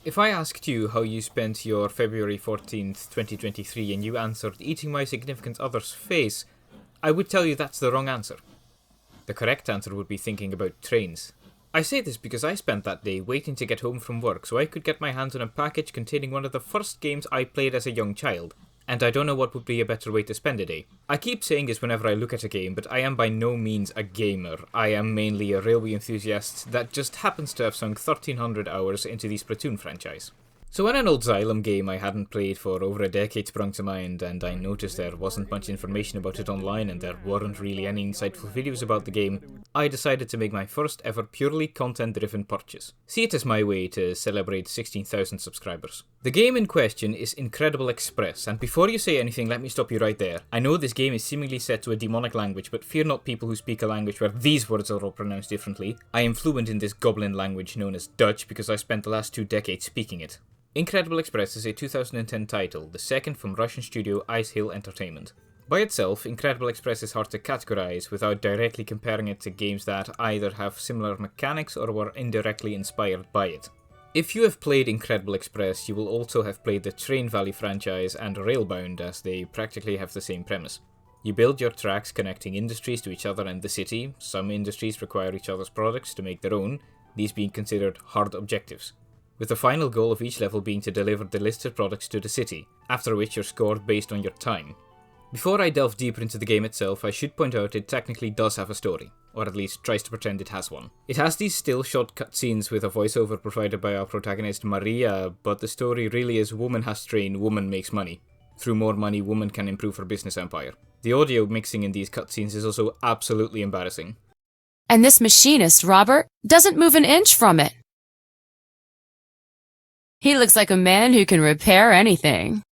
If I asked you how you spent your February 14th, 2023 and you answered eating my significant other's face, I would tell you that's the wrong answer. The correct answer would be thinking about trains. I say this because I spent that day waiting to get home from work so I could get my hands on a package containing one of the first games I played as a young child, and I don't know what would be a better way to spend a day. I keep saying this whenever I look at a game, but I am by no means a gamer. I am mainly a railway enthusiast that just happens to have sunk 1300 hours into the Splatoon franchise. So when an old Xylem game I hadn't played for over a decade sprung to mind, and I noticed there wasn't much information about it online and there weren't really any insightful videos about the game, I decided to make my first ever purely content-driven purchase. See it as my way to celebrate 16,000 subscribers. The game in question is Incredible Express, and before you say anything, let me stop you right there. I know this game is seemingly set to a demonic language, but fear not people who speak a language where these words are all pronounced differently. I am fluent in this goblin language known as Dutch because I spent the last 2 decades speaking it. Incredible Express is a 2010 title, the second from Russian studio Ice Hill Entertainment. By itself, Incredible Express is hard to categorize without directly comparing it to games that either have similar mechanics or were indirectly inspired by it. If you have played Incredible Express, you will also have played the Train Valley franchise and Railbound, as they practically have the same premise. You build your tracks connecting industries to each other and the city. Some industries require each other's products to make their own, these being considered hard objectives, with the final goal of each level being to deliver the listed products to the city, after which you're scored based on your time. Before I delve deeper into the game itself, I should point out it technically does have a story, or at least tries to pretend it has one. It has these still shot cutscenes with a voiceover provided by our protagonist Maria, but the story really is woman has train, woman makes money. Through more money, woman can improve her business empire. The audio mixing in these cutscenes is also absolutely embarrassing. And this machinist, Robert, doesn't move an inch from it. He looks like a man who can repair anything.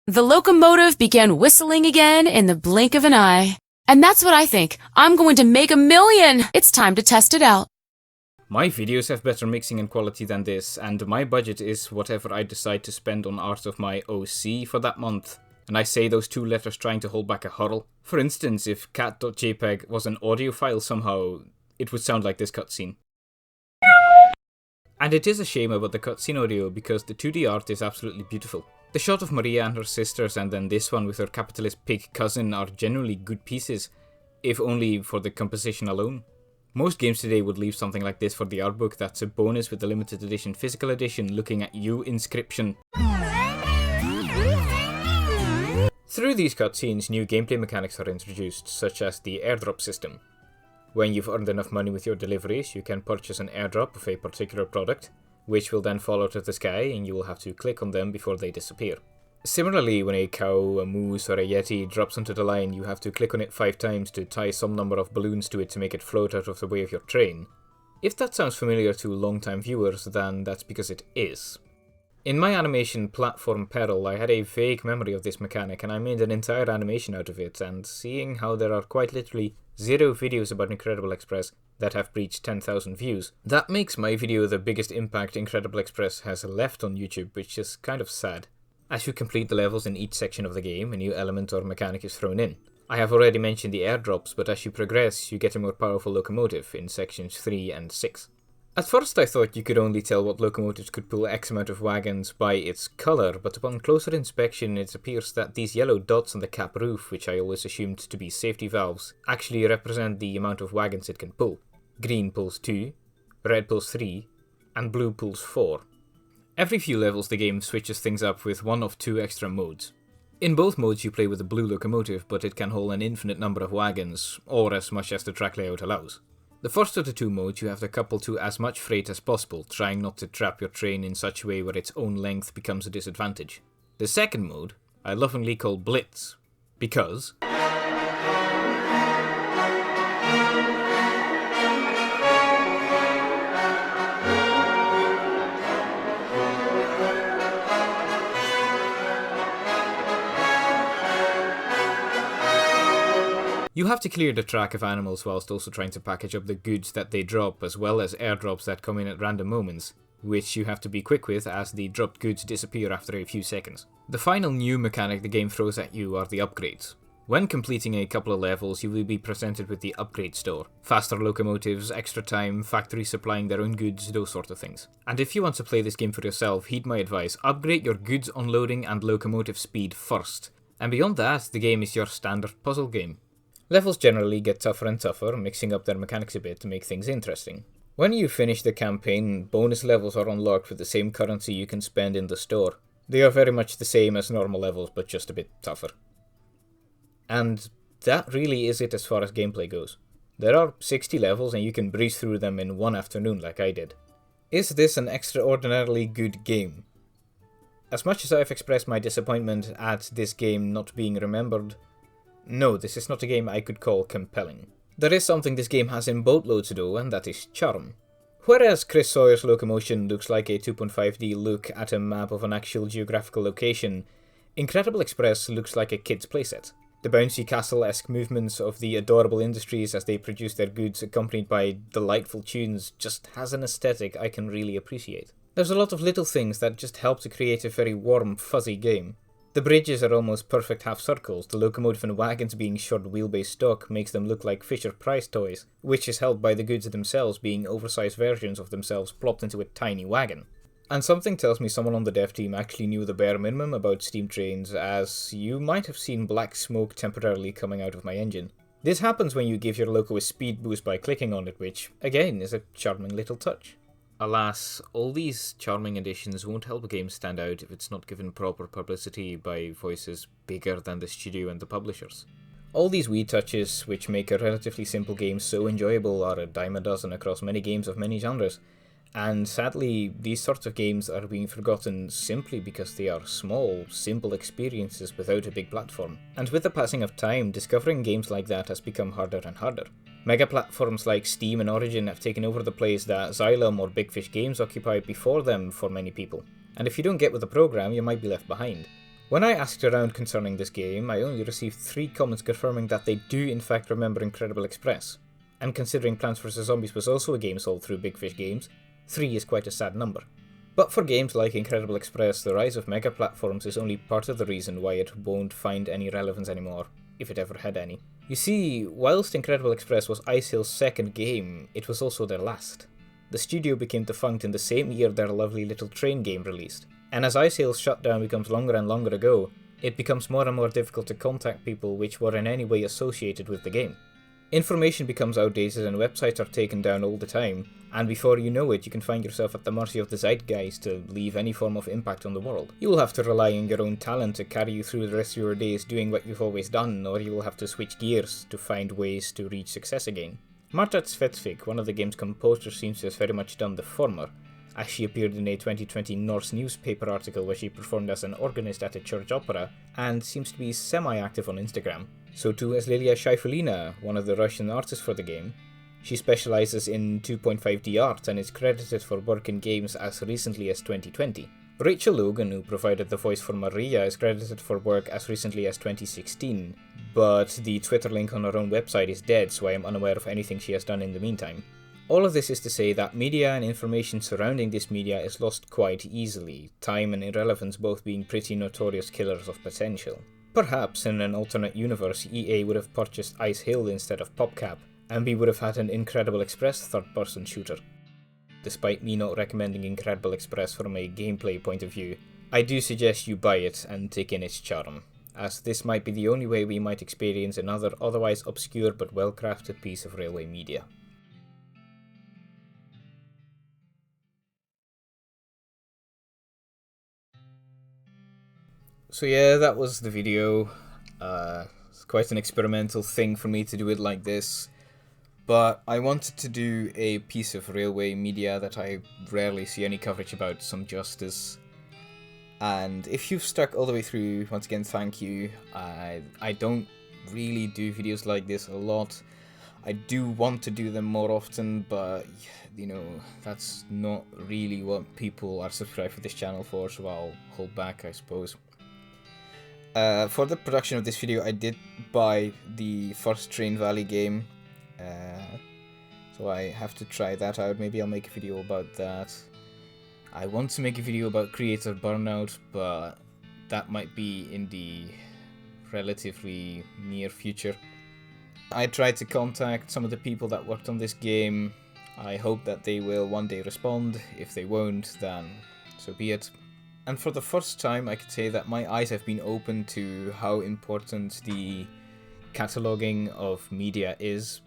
The locomotive began whistling again in the blink of an eye. And that's what I think. I'm going to make $1 million! It's time to test it out. My videos have better mixing and quality than this, and my budget is whatever I decide to spend on art of my OC for that month. And I say those 2 letters trying to hold back a hurl. For instance, if cat.jpg was an audio file somehow, it would sound like this cutscene. And it is a shame about the cutscene audio because the 2D art is absolutely beautiful. The shot of Maria and her sisters and then this one with her capitalist pig cousin are genuinely good pieces, if only for the composition alone. Most games today would leave something like this for the art book that's a bonus with the limited edition physical edition looking at you inscription. Through these cutscenes, new gameplay mechanics are introduced, such as the airdrop system. When you've earned enough money with your deliveries, you can purchase an airdrop of a particular product, which will then fall out of the sky and you will have to click on them before they disappear. Similarly, when a cow, a moose, or a yeti drops onto the line, you have to click on it 5 times to tie some number of balloons to it to make it float out of the way of your train. If that sounds familiar to long-time viewers, then that's because it is. In my animation Platform Peril, I had a vague memory of this mechanic and I made an entire animation out of it, and seeing how there are quite literally 0 videos about Incredible Express that have breached 10,000 views, that makes my video the biggest impact Incredible Express has left on YouTube, which is kind of sad. As you complete the levels in each section of the game, a new element or mechanic is thrown in. I have already mentioned the airdrops, but as you progress, you get a more powerful locomotive in sections 3 and 6. At first I thought you could only tell what locomotives could pull X amount of wagons by its colour, but upon closer inspection it appears that these yellow dots on the cap roof, which I always assumed to be safety valves, actually represent the amount of wagons it can pull. Green pulls 2, red pulls 3, and blue pulls 4. Every few levels the game switches things up with 1 of 2 extra modes. In both modes you play with a blue locomotive, but it can hold an infinite number of wagons, or as much as the track layout allows. The first of the 2 modes you have to couple to as much freight as possible, trying not to trap your train in such a way where its own length becomes a disadvantage. The second mode, I lovingly call Blitz, because you have to clear the track of animals whilst also trying to package up the goods that they drop, as well as airdrops that come in at random moments, which you have to be quick with as the dropped goods disappear after a few seconds. The final new mechanic the game throws at you are the upgrades. When completing a couple of levels, you will be presented with the upgrade store. Faster locomotives, extra time, factories supplying their own goods, those sort of things. And if you want to play this game for yourself, heed my advice, upgrade your goods unloading and locomotive speed first. And beyond that, the game is your standard puzzle game. Levels generally get tougher and tougher, mixing up their mechanics a bit to make things interesting. When you finish the campaign, bonus levels are unlocked with the same currency you can spend in the store. They are very much the same as normal levels, but just a bit tougher. And that really is it as far as gameplay goes. There are 60 levels and you can breeze through them in one afternoon like I did. Is this an extraordinarily good game? As much as I've expressed my disappointment at this game not being remembered, no, this is not a game I could call compelling. There is something this game has in boatloads though, and that is charm. Whereas Chris Sawyer's Locomotion looks like a 2.5D look at a map of an actual geographical location, Incredible Express looks like a kid's playset. The bouncy castle-esque movements of the adorable industries as they produce their goods accompanied by delightful tunes just has an aesthetic I can really appreciate. There's a lot of little things that just help to create a very warm, fuzzy game. The bridges are almost perfect half circles, the locomotive and wagons being short wheelbase stock makes them look like Fisher-Price toys, which is helped by the goods themselves being oversized versions of themselves plopped into a tiny wagon. And something tells me someone on the dev team actually knew the bare minimum about steam trains, as you might have seen black smoke temporarily coming out of my engine. This happens when you give your loco a speed boost by clicking on it, which, again, is a charming little touch. Alas, all these charming additions won't help a game stand out if it's not given proper publicity by voices bigger than the studio and the publishers. All these wee touches, which make a relatively simple game so enjoyable, are a dime a dozen across many games of many genres. And sadly, these sorts of games are being forgotten simply because they are small, simple experiences without a big platform. And with the passing of time, discovering games like that has become harder and harder. Mega platforms like Steam and Origin have taken over the place that Xylem or Big Fish Games occupied before them for many people. And if you don't get with the program, you might be left behind. When I asked around concerning this game, I only received 3 comments confirming that they do in fact remember Incredible Express. And considering Plants vs Zombies was also a game sold through Big Fish Games, 3 is quite a sad number. But for games like Incredible Express, the rise of mega platforms is only part of the reason why it won't find any relevance anymore, if it ever had any. You see, whilst Incredible Express was Icehill's second game, it was also their last. The studio became defunct in the same year their lovely little train game released. And as Icehill's shutdown becomes longer and longer ago, it becomes more and more difficult to contact people which were in any way associated with the game. Information becomes outdated and websites are taken down all the time, and before you know it, you can find yourself at the mercy of the zeitgeist to leave any form of impact on the world. You will have to rely on your own talent to carry you through the rest of your days doing what you've always done, or you will have to switch gears to find ways to reach success again. Marta Svetvik, one of the game's composers, seems to have very much done the former, as she appeared in a 2020 Norse newspaper article where she performed as an organist at a church opera, and seems to be semi-active on Instagram. So too has Lilia Shaifulina, one of the Russian artists for the game. She specializes in 2.5D art and is credited for work in games as recently as 2020. Rachel Logan, who provided the voice for Maria, is credited for work as recently as 2016, but the Twitter link on her own website is dead, so I am unaware of anything she has done in the meantime. All of this is to say that media and information surrounding this media is lost quite easily, time and irrelevance both being pretty notorious killers of potential. Perhaps in an alternate universe, EA would have purchased Ice Hill instead of PopCap, and we would have had an Incredible Express third-person shooter. Despite me not recommending Incredible Express from a gameplay point of view, I do suggest you buy it and take in its charm, as this might be the only way we might experience another otherwise obscure but well-crafted piece of railway media. So yeah, that was the video. It's quite an experimental thing for me to do it like this, but I wanted to do a piece of railway media that I rarely see any coverage about, some justice. And if you've stuck all the way through, once again, thank you. I don't really do videos like this a lot. I do want to do them more often, but, you know, that's not really what people are subscribed for this channel for, so I'll hold back, I suppose. For the production of this video, I did buy the first Train Valley game, so I have to try that out. Maybe I'll make a video about that. I want to make a video about creator burnout, but that might be in the relatively near future. I tried to contact some of the people that worked on this game. I hope that they will one day respond. If they won't, then so be it. And for the first time, I could say that my eyes have been opened to how important the cataloging of media is,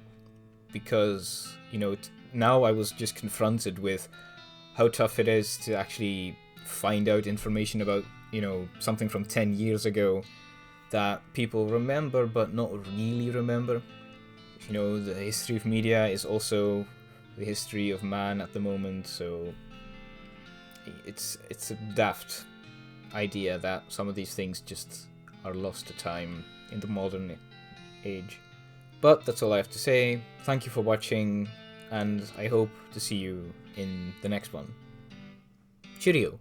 because, you know, now I was just confronted with how tough it is to actually find out information about, you know, something from 10 years ago that people remember but not really remember. You know, the history of media is also the history of man at the moment, so it's a daft idea that some of these things just are lost to time in the modern age. But that's all I have to say. Thank you for watching, and I hope to see you in the next one. Cheerio!